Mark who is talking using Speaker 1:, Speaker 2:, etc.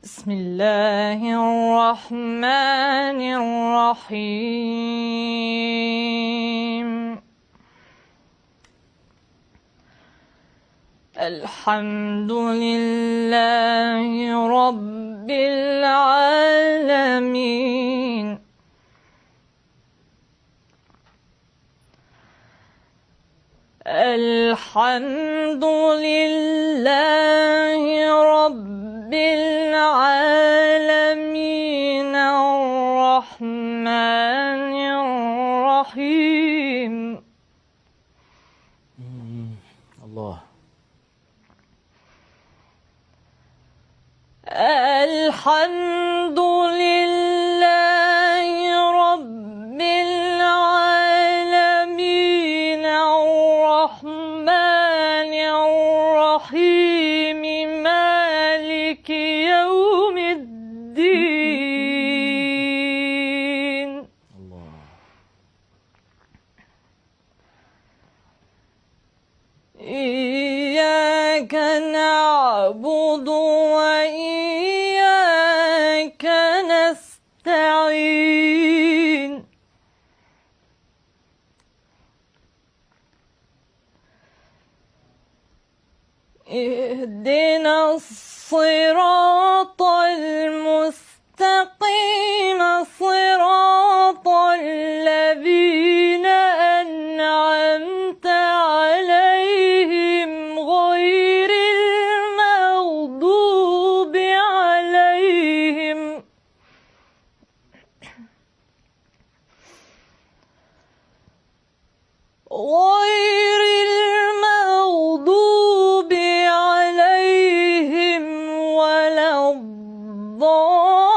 Speaker 1: بسم الله الرحمن الرحيم. الحمد لله رب العالمين. الحمد لله رب العالمين الرحمن الرحيم.
Speaker 2: الله.
Speaker 1: الحمد لله رب العالمين الرحمن الرحيم مالك يوم الدين.
Speaker 2: الله.
Speaker 1: إياك نعبد وإياك نستعين. اهدنا الصراط المستقيم صراط الذين أنعمت عليهم غير المغضوب عليهم ولا الضالين.